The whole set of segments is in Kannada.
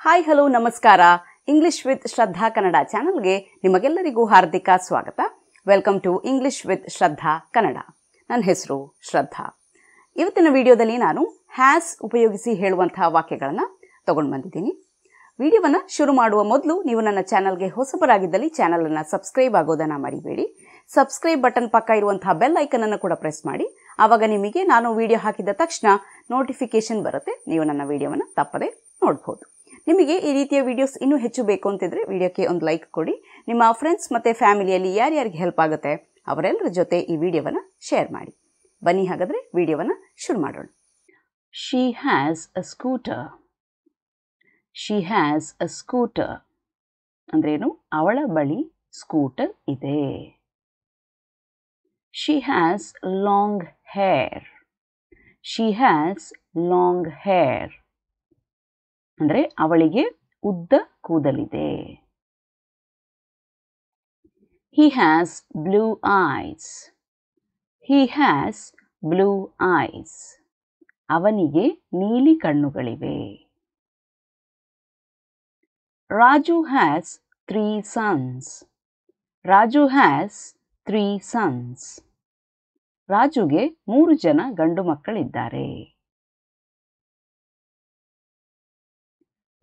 ಹಾಯ್ ಹಲೋ ನಮಸ್ಕಾರ. ಇಂಗ್ಲಿಷ್ ವಿತ್ ಶ್ರದ್ಧಾ ಕನ್ನಡ ಚಾನಲ್ಗೆ ನಿಮಗೆಲ್ಲರಿಗೂ ಹಾರ್ದಿಕ ಸ್ವಾಗತ. ವೆಲ್ಕಮ್ ಟು ಇಂಗ್ಲಿಷ್ ವಿತ್ ಶ್ರದ್ಧಾ ಕನ್ನಡ. ನನ್ನ ಹೆಸರು ಶ್ರದ್ಧಾ. ಇವತ್ತಿನ ವಿಡಿಯೋದಲ್ಲಿ ನಾನು ಹ್ಯಾಸ್ ಉಪಯೋಗಿಸಿ ಹೇಳುವಂತಹ ವಾಕ್ಯಗಳನ್ನು ತಗೊಂಡು ಬಂದಿದ್ದೀನಿ. ವಿಡಿಯೋವನ್ನು ಶುರು ಮಾಡುವ ಮೊದಲು ನೀವು ನನ್ನ ಚಾನಲ್ಗೆ ಹೊಸಬರಾಗಿದ್ದಲ್ಲಿ ಚಾನಲನ್ನು ಸಬ್ಸ್ಕ್ರೈಬ್ ಆಗೋದನ್ನು ಮರಿಬೇಡಿ. ಸಬ್ಸ್ಕ್ರೈಬ್ ಬಟನ್ ಪಕ್ಕ ಇರುವಂತಹ ಬೆಲ್ ಐಕನನ್ನು ಕೂಡ ಪ್ರೆಸ್ ಮಾಡಿ. ಆವಾಗ ನಿಮಗೆ ನಾನು ವಿಡಿಯೋ ಹಾಕಿದ ತಕ್ಷಣ ನೋಟಿಫಿಕೇಶನ್ ಬರುತ್ತೆ. ನೀವು ನನ್ನ ವಿಡಿಯೋವನ್ನು ತಪ್ಪದೆ ನೋಡ್ಬೋದು. ನಿಮಗೆ ಈ ರೀತಿಯ ವಿಡಿಯೋಸ್ ಇನ್ನೂ ಹೆಚ್ಚು ಬೇಕು ಅಂತಿದ್ರೆ ವಿಡಿಯೋಕ್ಕೆ ಒಂದು ಲೈಕ್ ಕೊಡಿ. ನಿಮ್ಮ ಫ್ರೆಂಡ್ಸ್ ಮತ್ತು ಫ್ಯಾಮಿಲಿಯಲ್ಲಿ ಯಾರ್ಯಾರಿಗೆ ಹೆಲ್ಪ್ ಆಗುತ್ತೆ ಅವರೆಲ್ಲರ ಜೊತೆ ಈ ವಿಡಿಯೋವನ್ನು ಶೇರ್ ಮಾಡಿ. ಬನ್ನಿ ಹಾಗಾದರೆ ವಿಡಿಯೋವನ್ನು ಶುರು ಮಾಡೋಣ. She has a scooter. She has a scooter ಅಂದ್ರೇನು? ಅವಳ ಬಳಿ ಸ್ಕೂಟರ್ ಇದೆ. She has long hair. She has long hair ಅಂದರೆ ಅವಳಿಗೆ ಉದ್ದ ಕೂದಲಿದೆ. He has blue eyes. He has blue eyes. ಅವನಿಗೆ ನೀಲಿ ಕಣ್ಣುಗಳಿವೆ. Raju has 3 sons. Raju has 3 sons. ರಾಜುಗೆ 3 ಜನ ಗಂಡು ಮಕ್ಕಳಿದ್ದಾರೆ.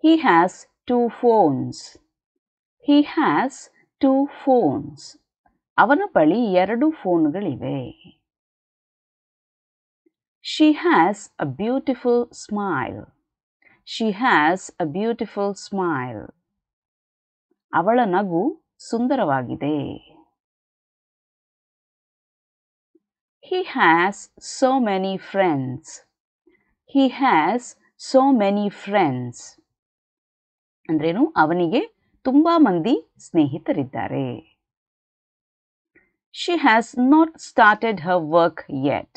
He has 2 phones. He has 2 phones. ಅವನ ಬಳಿ 2 ಫೋನ್ಗಳಿವೆ. She has a beautiful smile. She has a beautiful smile. ಅವಳ ನಗು ಸುಂದರವಾಗಿದೆ. He has so many friends. He has so many friends. ಅಂದ್ರೇನು? ಅವನಿಗೆ ತುಂಬಾ ಮಂದಿ ಸ್ನೇಹಿತರಿದ್ದಾರೆ. She has not started her work yet.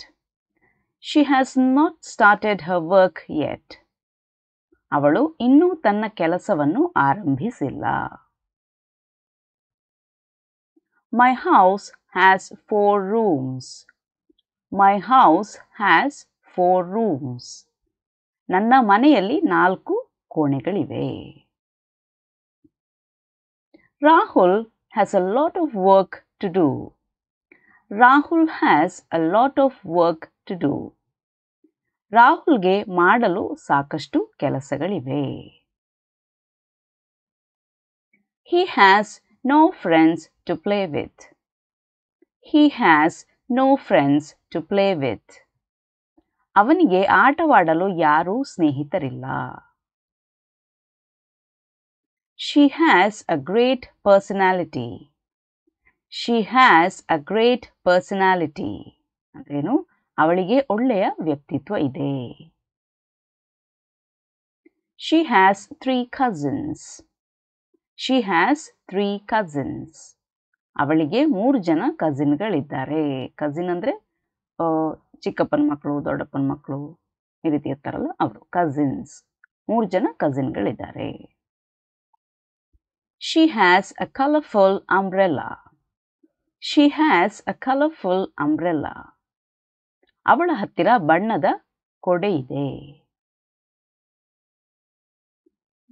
She has not started her work yet. ಅವಳು ಇನ್ನೂ ತನ್ನ ಕೆಲಸವನ್ನು ಆರಂಭಿಸಿಲ್ಲ. My house has 4 rooms. My house has 4 rooms. ನನ್ನ ಮನೆಯಲ್ಲಿ 4 ಕೋಣೆಗಳಿವೆ. Rahul has a lot of work to do. Rahul has a lot of work to do. ರಾಹುಲ್ಗೆ ಮಾಡಲು ಸಾಕಷ್ಟು ಕೆಲಸಗಳಿವೆ. He has no friends to play with. He has no friends to play with. ಅವನಿಗೆ ಆಟವಾಡಲು ಯಾರೂ ಸ್ನೇಹಿತರಿಲ್ಲ. She has a great personality. She has a great personality. ಅಂದ್ರೇನು? ಅವಳಿಗೆ ಒಳ್ಳೆಯ ವ್ಯಕ್ತಿತ್ವ ಇದೆ. She has 3 cousins. She has 3 cousins. ಅವಳಿಗೆ 3 ಜನ ಕಸಿನ್ಗಳಿದ್ದಾರೆ. ಕಸಿನ್ ಅಂದರೆ ಚಿಕ್ಕಪ್ಪನ ಮಕ್ಕಳು, ದೊಡ್ಡಪ್ಪನ ಮಕ್ಕಳು ಈ ರೀತಿ ಇರ್ತಾರಲ್ಲ ಅವರು ಕಸಿನ್ಸ್. 3 ಜನ ಕಸಿನ್ಗಳಿದ್ದಾರೆ. She has a colorful umbrella. She has a colorful umbrella. ಅವಳ ಹತ್ತಿರ ಬಣ್ಣದ ಕೊಡೆ ಇದೆ.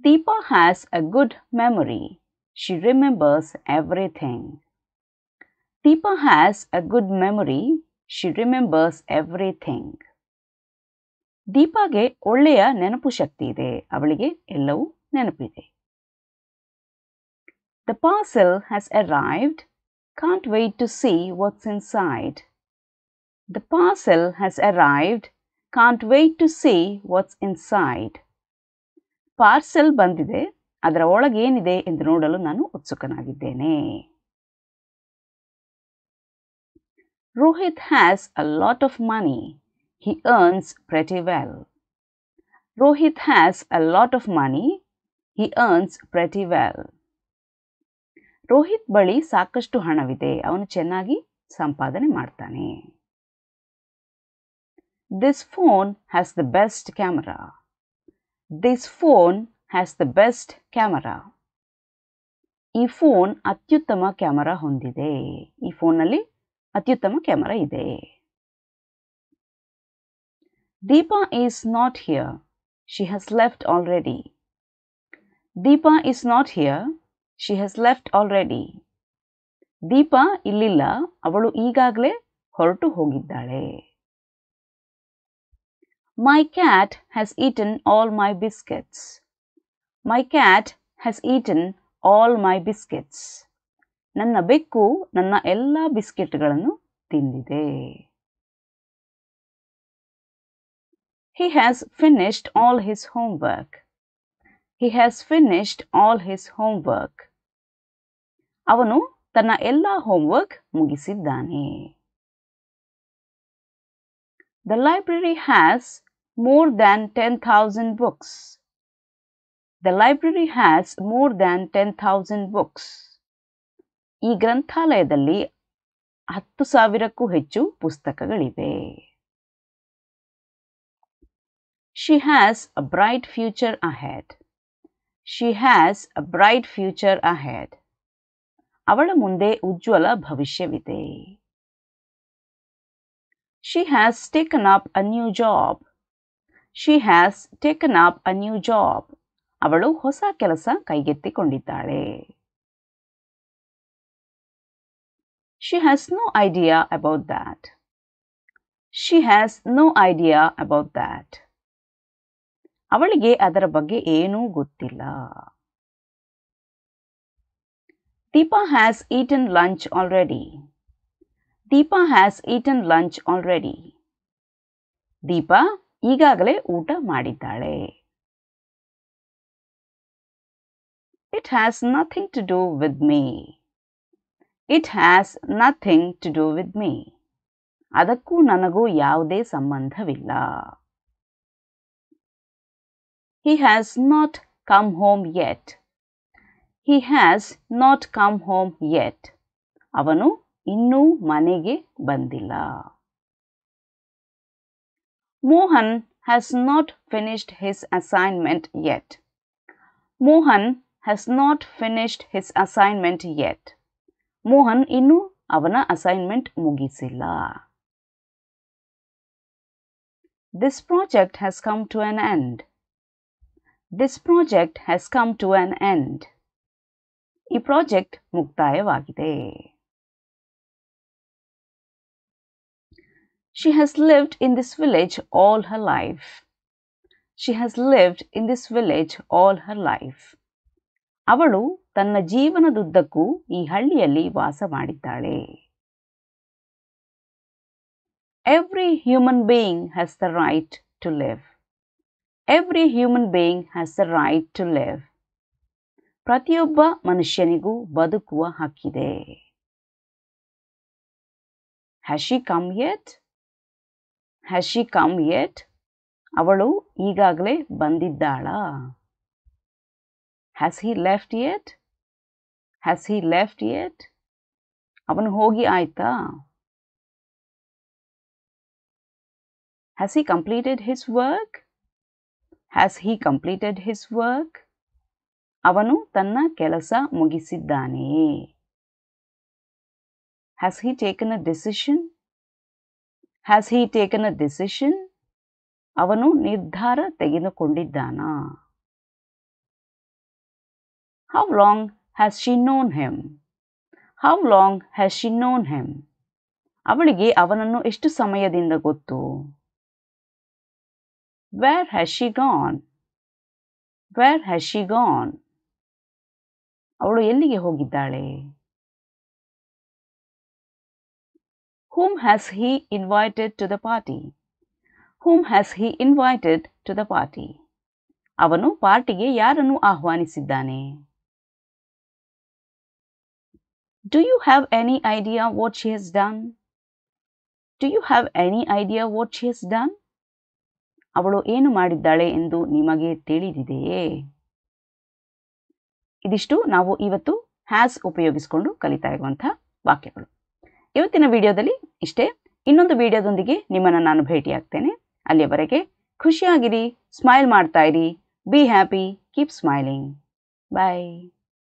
Deepa has a good memory. She remembers everything. Deepa has a good memory. She remembers everything. ದೀಪಾಗೆ ಒಳ್ಳೆಯ ನೆನಪು ಶಕ್ತಿ ಇದೆ. ಅವಳಿಗೆ ಎಲ್ಲವೂ ನೆನಪಿದೆ. The parcel has arrived. Can't wait to see what's inside. The parcel has arrived. Can't wait to see what's inside. Parcel ಬಂದಿದೆ. ಅದರ ಒಳಗೇನಿದೆ ಎಂದು ನೋಡಲು ನಾನು ಉತ್ಸುಕನಾಗಿದ್ದೇನೆ. Rohit has a lot of money. He earns pretty well. Rohit has a lot of money. He earns pretty well. Rohit ಬಳಿ ಸಾಕಷ್ಟು ಹಣವಿದೆ. ಅವನು ಚೆನ್ನಾಗಿ ಸಂಪಾದನೆ ಮಾಡ್ತಾನೆ. This phone has the best camera. This phone has the best camera. ಈ ಫೋನ್ ಅತ್ಯುತ್ತಮ ಕ್ಯಾಮರಾ ಹೊಂದಿದೆ. ಈ ಫೋನ್ನಲ್ಲಿ ಅತ್ಯುತ್ತಮ ಕ್ಯಾಮರಾ ಇದೆ. Deepa is not here. She has left already. Deepa is not here. She has left already. Deepa ಇಲ್ಲಿಲ್ಲ, ಅವಳು ಈಗಾಗಲೇ ಹೊರಟು ಹೋಗಿದ್ದಾಳೆ. My cat has eaten all my biscuits. My cat has eaten all my biscuits. ನನ್ನ ಬೆಕ್ಕು ನನ್ನ ಎಲ್ಲ ಬಿಸ್ಕೆಟ್ಗಳನ್ನು ತಿಂದಿದೆ. He has finished all his homework. He has finished all his homework. ಅವನು ತನ್ನ ಎಲ್ಲ homework ಮುಗಿಸಿದ್ದಾನೆ. The library has more than 10,000 books. The library has more than 10,000 books. ಈ ಗ್ರಂಥಾಲಯದಲ್ಲಿ 10,000ಕ್ಕೂ ಹೆಚ್ಚು ಪುಸ್ತಕಗಳಿವೆ. She has a bright future ahead. She has a bright future ahead. ಅವಳ ಮುಂದೆ ಉಜ್ವಲ ಭವಿಷ್ಯವಿದೆ. She has taken up a new job. She has taken up a new job. ಅವಳು ಹೊಸ ಕೆಲಸ ಕೈಗೆತ್ತಿಕೊಂಡಿದ್ದಾಳೆ. She has no idea about that. She has no idea about that. ಅವಳಿಗೆ ಅದರ ಬಗ್ಗೆ ಏನೂ ಗೊತ್ತಿಲ್ಲ. Deepa has eaten lunch already. Deepa has eaten lunch already. Deepa ಈಗಾಗಲೇ ಊಟ ಮಾಡಿದ್ದಾಳೆ. It has nothing to do with me. It has nothing to do with me. ಅದಕ್ಕೂ ನನಗೂ ಯಾವುದೇ ಸಂಬಂಧವಿಲ್ಲ. He has not come home yet. He has not come home yet. ಅವನು ಇನ್ನೂ ಮನೆಗೆ ಬಂದಿಲ್ಲ. Mohan has not finished his assignment yet. Mohan has not finished his assignment yet. Mohan ಇನ್ನೂ ಅವನ assignment ಮುಗಿಸಿಲ್ಲ. This project has come to an end. This project has come to an end. ಈ project ಮುಕ್ತಾಯವಾಗಿದೆ. She has lived in this village all her life. She has lived in this village all her life. ಅವಳು ತನ್ನ ಜೀವನದುದ್ದಕ್ಕೂ ಈ ಹಳ್ಳಿಯಲ್ಲಿ ವಾಸ ಮಾಡಿದ್ದಾಳೆ. Every human being has the right to live. Every human being has the right to live. ಪ್ರತಿಯೊಬ್ಬ ಮನುಷ್ಯನಿಗೂ ಬದುಕುವ ಹಕ್ಕಿದೆ. Has she come yet? Has she come yet? ಅವಳು ಈಗಾಗಲೇ ಬಂದಿದ್ದಾಳಾ? Has he left yet? Has he left yet? ಅವನು ಹೋಗಿ ಆಯ್ತಾ? Has he completed his work? Has he completed his work? ಅವನು ತನ್ನ ಕೆಲಸ ಮುಗಿಸಿದ್ದಾನೆಯೇ? Has he taken a decision? Has he taken a decision? ಅವನು ನಿರ್ಧಾರ ತೆಗೆದುಕೊಂಡಿದ್ದಾನಾ? How long has she known him? How long has she known him? ಅವಳಿಗೆ ಅವನನ್ನು ಎಷ್ಟು ಸಮಯದಿಂದ ಗೊತ್ತು? Where has she gone? Where has she gone? ಅವಳು ಎಲ್ಲಿಗೆ ಹೋಗಿದ್ದಾಳೆ? Whom has he invited to the party? Whom has he invited to the party? ಅವನು ಪಾರ್ಟಿಗೆ ಯಾರನ್ನು ಆಹ್ವಾನಿಸಿದ್ದಾನೆ? Do you have any idea what she has done? Do you have any idea what she has done? ಅವಳು ಏನು ಮಾಡಿದ್ದಾಳೆ ಎಂದು ನಿಮಗೆ ತಿಳಿದಿದೆಯೇ? ಇದಿಷ್ಟು ನಾವು ಇವತ್ತು ಹ್ಯಾಸ್ ಉಪಯೋಗಿಸಿಕೊಂಡು ಕಲಿತಾ ಇರುವಂತಹ ವಾಕ್ಯಗಳು. ಇವತ್ತಿನ ವಿಡಿಯೋದಲ್ಲಿ ಇಷ್ಟೇ. ಇನ್ನೊಂದು ವಿಡಿಯೋದೊಂದಿಗೆ ನಿಮ್ಮನ್ನು ನಾನು ಭೇಟಿಯಾಗ್ತೇನೆ. ಅಲ್ಲಿಯವರೆಗೆ ಖುಷಿಯಾಗಿರಿ, ಸ್ಮೈಲ್ ಮಾಡ್ತಾ ಇರಿ. Be happy, keep smiling. Bye.